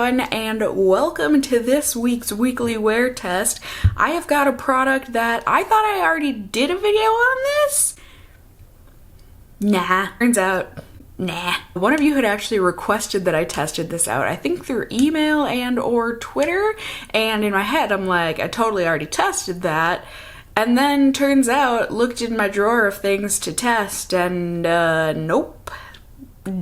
everyone, and welcome to this week's weekly wear test. I have got a product that I thought I already did a video on this. Nah, turns out, nah. One of you had actually requested that I tested this out, I think through email and or Twitter, and in my head I'm like, I totally already tested that. And then turns out, looked in my drawer of things to test, and nope.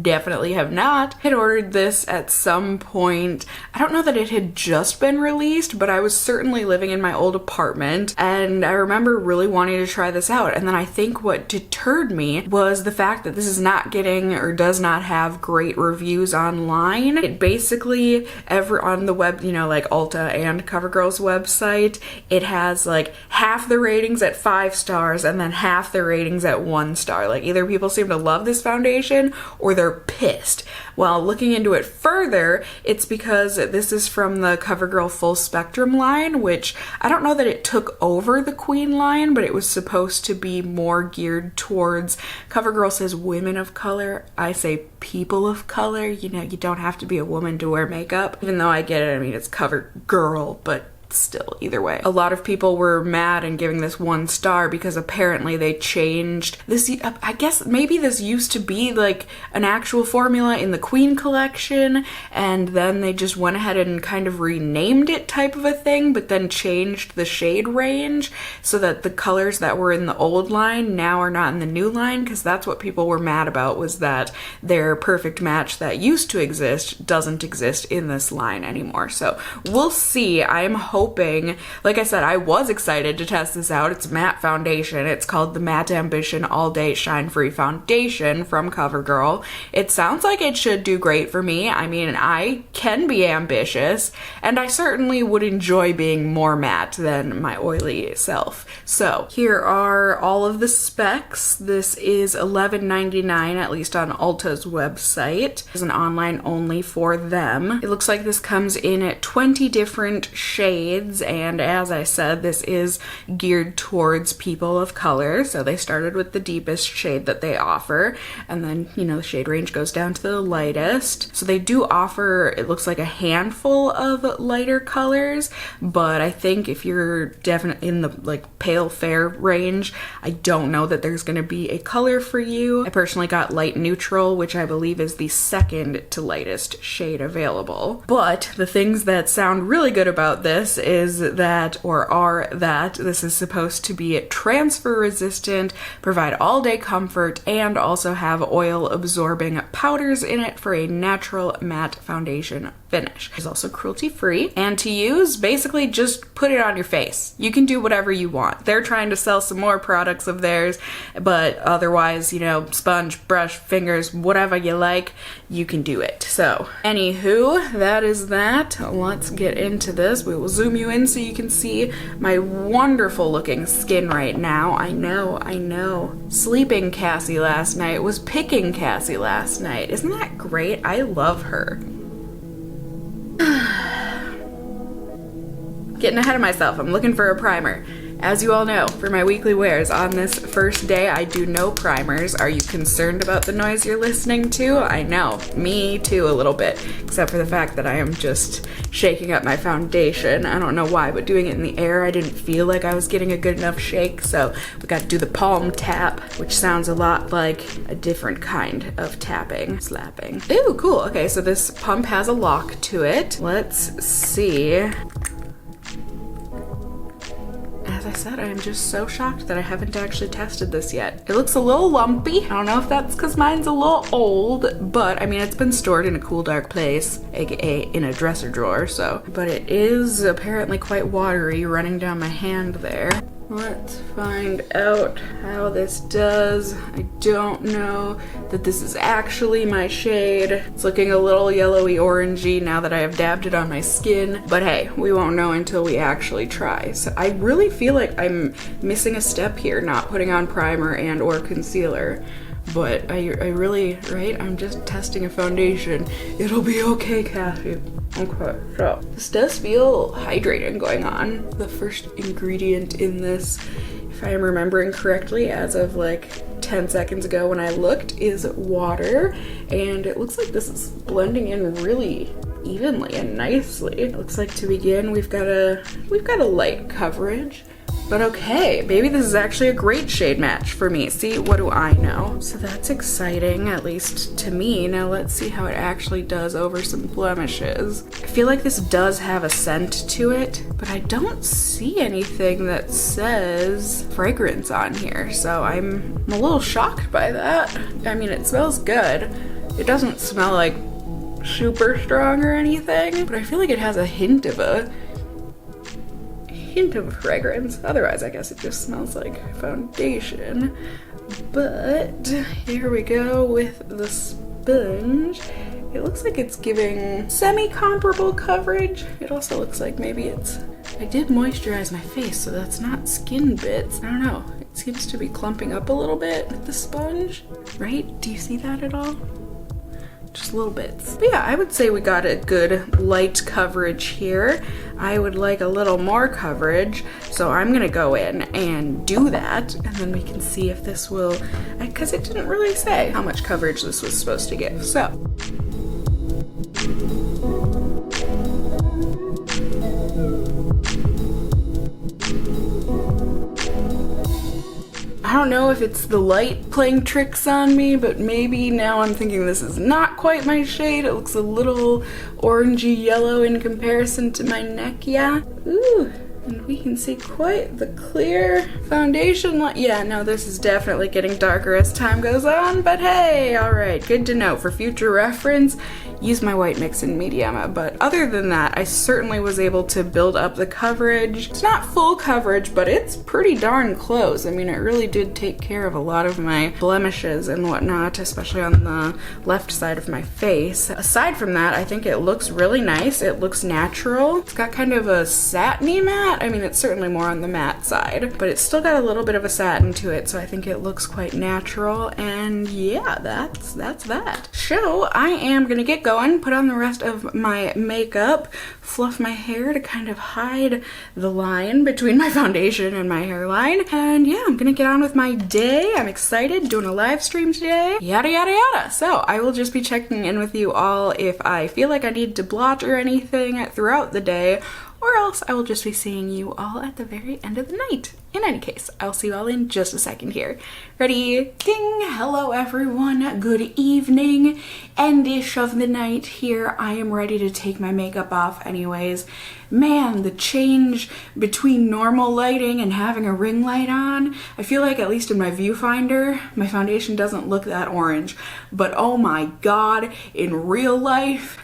Definitely have not. I had ordered this at some point. I don't know that it had just been released, but I was certainly living in my old apartment and I remember really wanting to try this out. And then I think what deterred me was the fact that this is not getting or does not have great reviews online. It basically, on the web, like Ulta and CoverGirl's website, it has like half the ratings at 5 stars and then half the ratings at 1 star. Like either people seem to love this foundation or they're pissed. Well, looking into it further, it's because this is from the CoverGirl Full Spectrum line, which I don't know that it took over the Queen line, but it was supposed to be more geared towards, CoverGirl says women of color, I say people of color. You don't have to be a woman to wear makeup, even though I get it, I mean, it's CoverGirl, but still, either way. A lot of people were mad and giving this 1 star because apparently they changed this. I guess maybe this used to be like an actual formula in the Queen collection and then they just went ahead and kind of renamed it type of a thing, but then changed the shade range so that the colors that were in the old line now are not in the new line, because that's what people were mad about, was that their perfect match that used to exist doesn't exist in this line anymore. So we'll see. I'm hoping, like I said, I was excited to test this out. It's matte foundation. It's called the Matte Ambition All Day Shine Free Foundation from CoverGirl. It sounds like it should do great for me. I mean, I can be ambitious, and I certainly would enjoy being more matte than my oily self. So here are all of the specs. This is $11.99, at least on Ulta's website. It's an online only for them. It looks like this comes in at 20 different shades. And as I said, this is geared towards people of color, so they started with the deepest shade that they offer, and then the shade range goes down to the lightest. So they do offer, it looks like, a handful of lighter colors, but I think if you're definitely in the like pale fair range, I don't know that there's going to be a color for you. I personally got light neutral, which I believe is the second to lightest shade available. But the things that sound really good about this is that this is supposed to be transfer resistant, provide all day comfort, and also have oil absorbing powders in it for a natural matte foundation finish. It's also cruelty free, and to use, basically just put it on your face. You can do whatever you want. They're trying to sell some more products of theirs, but otherwise, sponge, brush, fingers, whatever you like, you can do it. So anywho, that is that. Let's get into this. We will zoom you in so you can see my wonderful looking skin right now. I know. Sleeping Cassie last night was picking Cassie last night. Isn't that great? I love her. Getting ahead of myself. I'm looking for a primer. As you all know, for my weekly wears on this first day, I do no primers. Are you concerned about the noise you're listening to? I know, me too, a little bit, except for the fact that I am just shaking up my foundation. I don't know why, but doing it in the air, I didn't feel like I was getting a good enough shake, so we got to do the palm tap, which sounds a lot like a different kind of tapping, slapping. Ooh, cool. Okay, so this pump has a lock to it. Let's see. As I said, I am just so shocked that I haven't actually tested this yet. It looks a little lumpy. I don't know if that's because mine's a little old, but I mean, it's been stored in a cool, dark place, aka in a dresser drawer, so. But it is apparently quite watery running down my hand there. Let's find out how this does. I don't know that this is actually my shade. It's looking a little yellowy orangey now that I have dabbed it on my skin, but hey, we won't know until we actually try. So I really feel like I'm missing a step here, not putting on primer and or concealer. But I really, right? I'm just testing a foundation. It'll be okay, Cassie. Okay, so this does feel hydrating going on. The first ingredient in this, if I am remembering correctly, as of like 10 seconds ago when I looked, is water. And it looks like this is blending in really evenly and nicely. It looks like to begin we've got a light coverage. But okay, maybe this is actually a great shade match for me. See, what do I know? So that's exciting, at least to me. Now let's see how it actually does over some blemishes. I feel like this does have a scent to it, but I don't see anything that says fragrance on here. So I'm a little shocked by that. I mean, it smells good. It doesn't smell like super strong or anything, but I feel like it has a hint of fragrance. Otherwise, I guess it just smells like foundation. But here we go with the sponge. It looks like it's giving semi-comparable coverage. It also looks like maybe I did moisturize my face, so that's not skin bits. I don't know. It seems to be clumping up a little bit with the sponge, right? Do you see that at all? Just little bits. But yeah, I would say we got a good light coverage here. I would like a little more coverage, so I'm gonna go in and do that, and then we can see if this will, because it didn't really say how much coverage this was supposed to give, so. I don't know if it's the light playing tricks on me, but maybe now I'm thinking this is not quite my shade. It looks a little orangey yellow in comparison to my neck, yeah? Ooh, and we can see quite the clear foundation line. Yeah, no, this is definitely getting darker as time goes on, but hey, all right, good to know. For future reference, use my white mix in medium, but other than that, I certainly was able to build up the coverage. It's not full coverage, but it's pretty darn close. I mean, it really did take care of a lot of my blemishes and whatnot, especially on the left side of my face. Aside from that, I think it looks really nice. It looks natural. It's got kind of a satiny matte. I mean, it's certainly more on the matte side, but it's still got a little bit of a satin to it, so I think it looks quite natural, and yeah, that's that. So I am gonna get going, put on the rest of my makeup, fluff my hair to kind of hide the line between my foundation and my hairline, and yeah, I'm gonna get on with my day. I'm excited, doing a live stream today, yada yada yada. So I will just be checking in with you all if I feel like I need to blot or anything throughout the day, or else I will just be seeing you all at the very end of the night. In any case, I'll see you all in just a second here. Ready? Ding! Hello everyone, good evening. Endish of the night here. I am ready to take my makeup off anyways. Man, the change between normal lighting and having a ring light on, I feel like at least in my viewfinder, my foundation doesn't look that orange. But oh my god, in real life,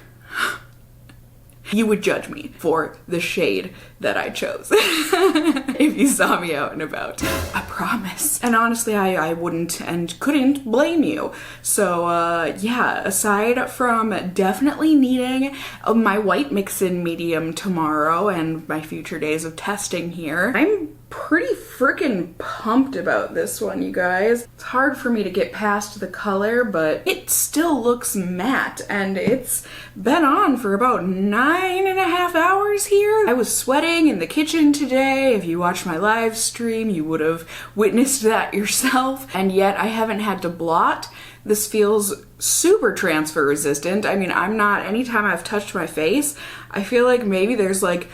you would judge me for the shade that I chose if you saw me out and about. I promise. And honestly, I wouldn't and couldn't blame you. So yeah, aside from definitely needing my white mix-in medium tomorrow and my future days of testing here, I'm pretty freaking pumped about this one, you guys. It's hard for me to get past the color, but it still looks matte, and it's been on for about 9.5 hours here. I was sweating in the kitchen today. If you watched my live stream, you would have witnessed that yourself, and yet I haven't had to blot. This feels super transfer resistant. I mean, anytime I've touched my face, I feel like maybe there's like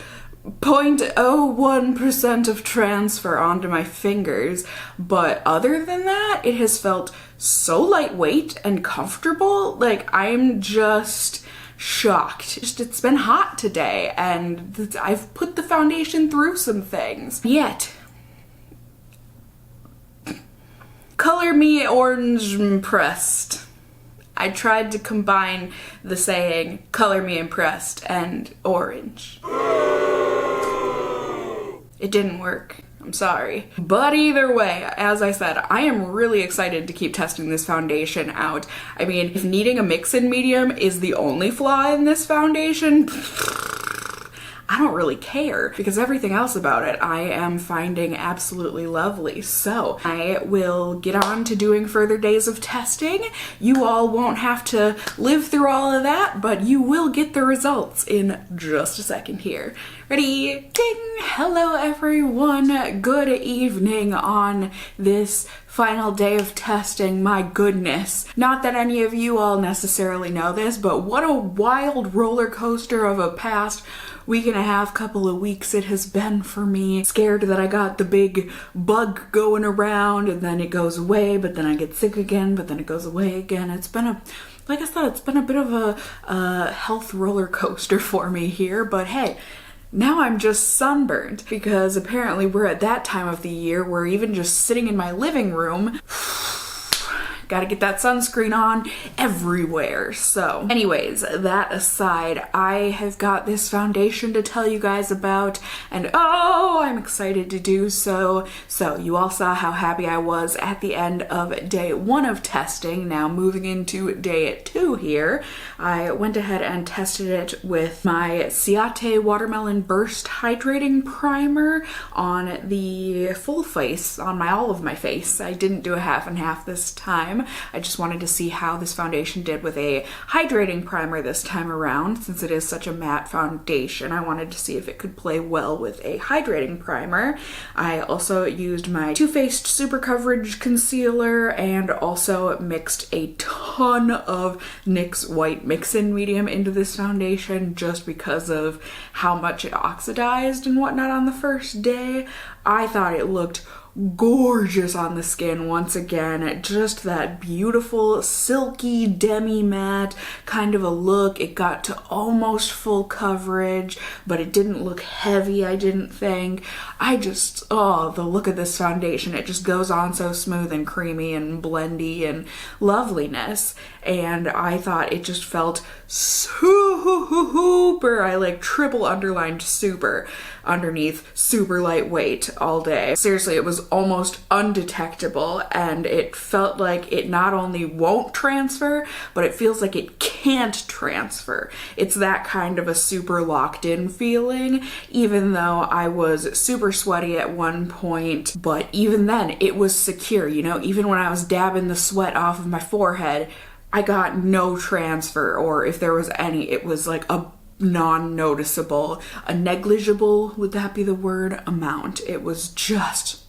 0.01% of transfer onto my fingers, but other than that, it has felt so lightweight and comfortable. Like, I'm just shocked. It's been hot today, and I've put the foundation through some things. Yet, color me orange impressed. I tried to combine the saying, color me impressed, and orange. It didn't work. I'm sorry. But either way, as I said, I am really excited to keep testing this foundation out. I mean, if needing a mix-in medium is the only flaw in this foundation, I don't really care, because everything else about it I am finding absolutely lovely. So I will get on to doing further days of testing. You all won't have to live through all of that, but you will get the results in just a second here. Ready? Ding! Hello everyone. Good evening on this final day of testing, my goodness. Not that any of you all necessarily know this, but what a wild roller coaster of a past week and a half, couple of weeks it has been for me. Scared that I got the big bug going around and then it goes away, but then I get sick again, but then it goes away again. It's been like I said, it's been a bit of a health roller coaster for me here, but hey, now I'm just sunburned because apparently we're at that time of the year where even just sitting in my living room, gotta get that sunscreen on everywhere. So anyways, that aside, I have got this foundation to tell you guys about, and oh, I'm excited to do so. So you all saw how happy I was at the end of day 1 of testing. Now moving into day 2 here, I went ahead and tested it with my Ciate Watermelon Burst Hydrating Primer on the full face, on all of my face. I didn't do a half and half this time. I just wanted to see how this foundation did with a hydrating primer this time around. Since it is such a matte foundation, I wanted to see if it could play well with a hydrating primer. I also used my Too Faced Super Coverage Concealer and also mixed a ton of NYX White Mix-In Medium into this foundation just because of how much it oxidized and whatnot on the first day. I thought it looked gorgeous on the skin once again. Just that beautiful silky demi matte kind of a look. It got to almost full coverage, but it didn't look heavy, I didn't think. The look of this foundation, it just goes on so smooth and creamy and blendy and loveliness, and I thought it just felt super, I like triple underlined super underneath, super lightweight all day. Seriously, it was almost undetectable, and it felt like it not only won't transfer, but it feels like it can't transfer. It's that kind of a super locked in feeling, even though I was super sweaty at one point, but even then it was secure, you know, even when I was dabbing the sweat off of my forehead, I got no transfer, or if there was any, it was like a non-noticeable, a negligible, would that be the word, amount. It was just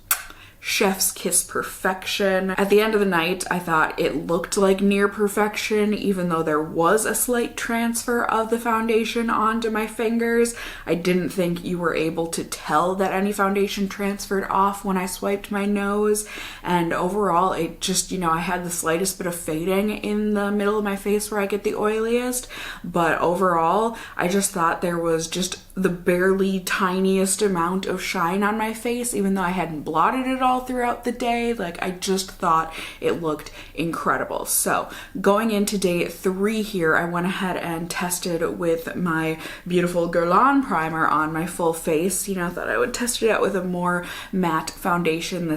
chef's kiss perfection. At the end of the night, I thought it looked like near perfection, even though there was a slight transfer of the foundation onto my fingers. I didn't think you were able to tell that any foundation transferred off when I swiped my nose, and overall it just, you know, I had the slightest bit of fading in the middle of my face where I get the oiliest, but overall I just thought there was just the barely tiniest amount of shine on my face, even though I hadn't blotted it all throughout the day. Like, I just thought it looked incredible. So going into day 3 here, I went ahead and tested with my beautiful Guerlain primer on my full face. You know, I thought I would test it out with a more matte foundation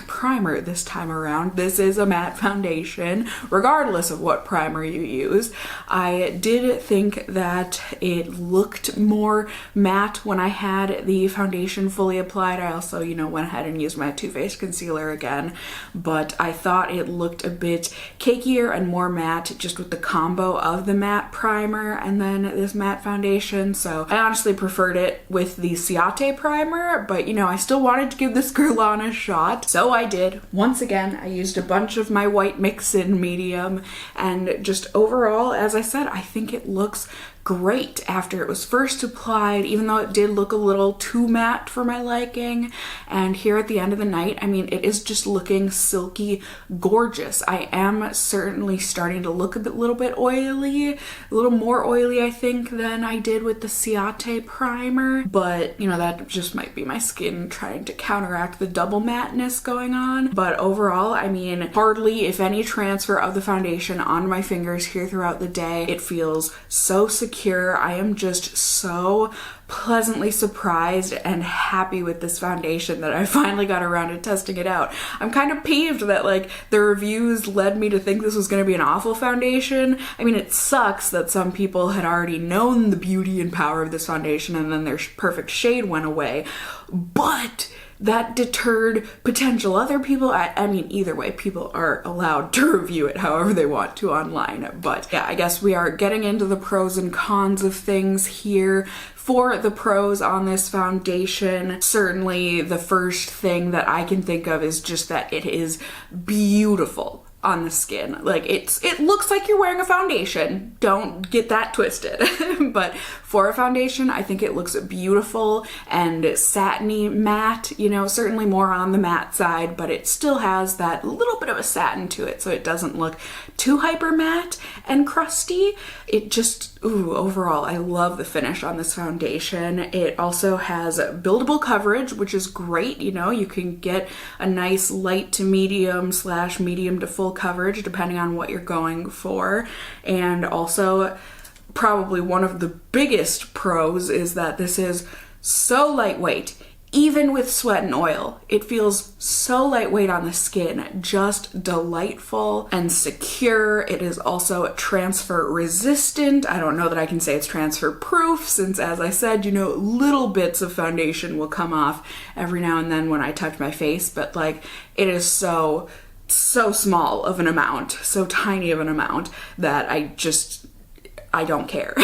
primer this time around. This is a matte foundation, regardless of what primer you use. I did think that it looked more matte when I had the foundation fully applied. I also, you know, went ahead and used my Too Faced concealer again, but I thought it looked a bit cakier and more matte just with the combo of the matte primer and then this matte foundation. So I honestly preferred it with the Ciate primer, but you know, I still wanted to give this Guerlain a shot, so I did. Once again, I used a bunch of my White Mix-In Medium, and just overall, as I said, I think it looks great after it was first applied, even though it did look a little too matte for my liking. And here at the end of the night, I mean, it is just looking silky gorgeous. I am certainly starting to look a little bit oily, a little more oily, I think, than I did with the Ciate primer, but you know, that just might be my skin trying to counteract the double matteness going on. But overall, I mean, hardly if any transfer of the foundation on my fingers here throughout the day. It feels so secure. I am just so pleasantly surprised and happy with this foundation that I finally got around to testing it out. I'm kind of peeved that like the reviews led me to think this was going to be an awful foundation. I mean, it sucks that some people had already known the beauty and power of this foundation and then their perfect shade went away, but that deterred potential other people. I mean, either way, people are allowed to review it however they want to online. But yeah, I guess we are getting into the pros and cons of things here. For the pros on this foundation, certainly the first thing that I can think of is just that it is beautiful on the skin. Like, it looks like you're wearing a foundation. Don't get that twisted. But for a foundation, I think it looks beautiful and satiny matte, you know, certainly more on the matte side, but it still has that little bit of a satin to it, so it doesn't look too hyper matte and crusty. It just, ooh, overall, I love the finish on this foundation. It also has buildable coverage, which is great. You know, you can get a nice light to medium / medium to full coverage depending on what you're going for. And also, probably one of the biggest pros is that this is so lightweight. Even with sweat and oil, it feels so lightweight on the skin, just delightful and secure. It is also transfer resistant. I don't know that I can say it's transfer proof, since, as I said, you know, little bits of foundation will come off every now and then when I touch my face, but like, it is so small of an amount, so tiny of an amount, that I don't care.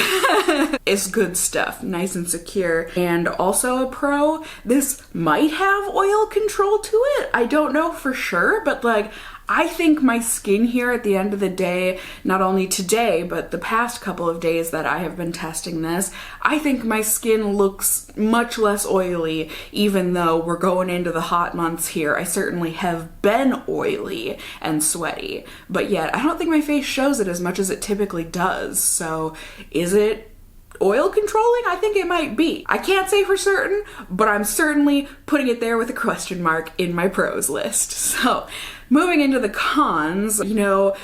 It's good stuff, nice and secure. And also a pro, this might have oil control to it. I don't know for sure, but like, I think my skin here at the end of the day, not only today, but the past couple of days that I have been testing this, I think my skin looks much less oily, even though we're going into the hot months here. I certainly have been oily and sweaty, but yet I don't think my face shows it as much as it typically does. So is it oil controlling? I think it might be. I can't say for certain, but I'm certainly putting it there with a question mark in my pros list. So moving into the cons, you know,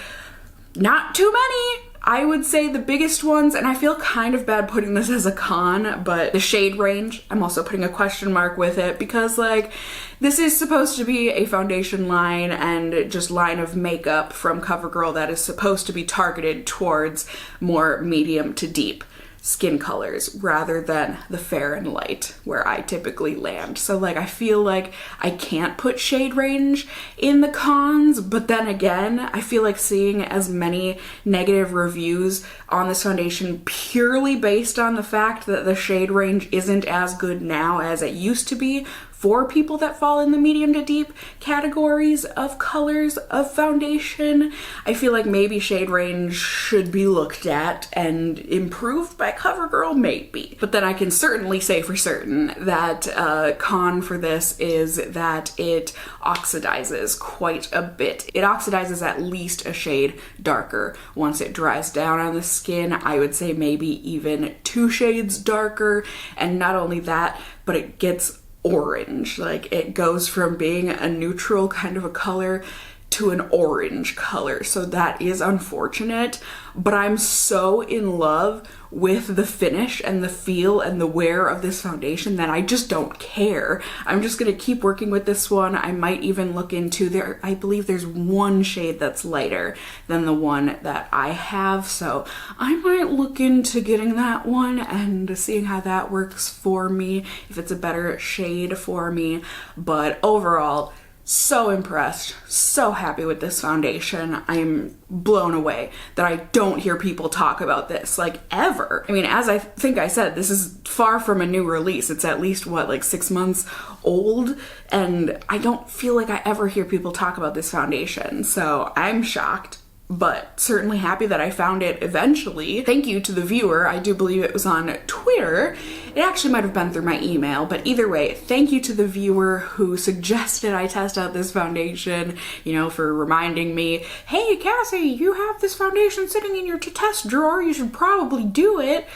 not too many. I would say the biggest ones, and I feel kind of bad putting this as a con, but the shade range, I'm also putting a question mark with it, because like, this is supposed to be a foundation line and just line of makeup from CoverGirl that is supposed to be targeted towards more medium to deep skin colors rather than the fair and light where I typically land. So like, I feel like I can't put shade range in the cons, but then again, I feel like seeing as many negative reviews on this foundation purely based on the fact that the shade range isn't as good now as it used to be for people that fall in the medium to deep categories of colors of foundation. I feel like maybe shade range should be looked at and improved by CoverGirl, maybe. But then I can certainly say for certain that con for this is that it oxidizes quite a bit. It oxidizes at least a shade darker once it dries down on the skin. I would say maybe even 2 shades darker. And not only that, but it gets orange. Like, it goes from being a neutral kind of a color to an orange color. So that is unfortunate, but I'm so in love with the finish and the feel and the wear of this foundation that I just don't care. I'm just gonna keep working with this one. I might even look into there. I believe there's one shade that's lighter than the one that I have, so I might look into getting that one and seeing how that works for me, if it's a better shade for me. But overall, so impressed, so happy with this foundation. I'm blown away that I don't hear people talk about this, like, ever. I mean, as I think I said, this is far from a new release. It's at least, what, like 6 months old? And I don't feel like I ever hear people talk about this foundation. So I'm shocked, but certainly happy that I found it eventually. Thank you to the viewer. I do believe it was on Twitter. It actually might have been through my email, but either way, thank you to the viewer who suggested I test out this foundation, you know, for reminding me, hey Cassie, you have this foundation sitting in your to-test drawer, you should probably do it.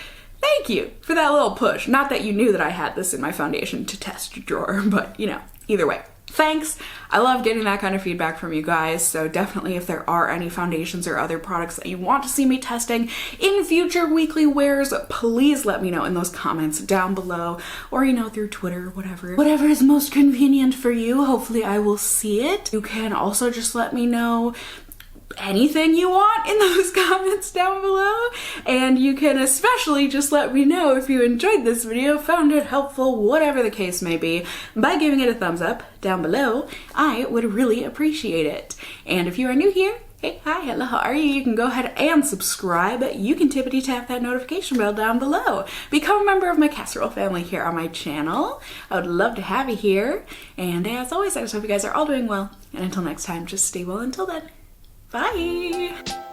Thank you for that little push. Not that you knew that I had this in my foundation to-test drawer, but you know, either way. Thanks. I love getting that kind of feedback from you guys, so definitely if there are any foundations or other products that you want to see me testing in future weekly wears, please let me know in those comments down below, or you know, through Twitter, whatever is most convenient for you. Hopefully I will see it. You can also just let me know anything you want in those comments down below. And you can especially just let me know if you enjoyed this video, found it helpful, whatever the case may be, by giving it a thumbs up down below. I would really appreciate it. And if you are new here, hey, hi, hello, how are you? You can go ahead and subscribe. You can tippity tap that notification bell down below. Become a member of my casserole family here on my channel. I would love to have you here. And as always, I just hope you guys are all doing well. And until next time, just stay well until then. Bye!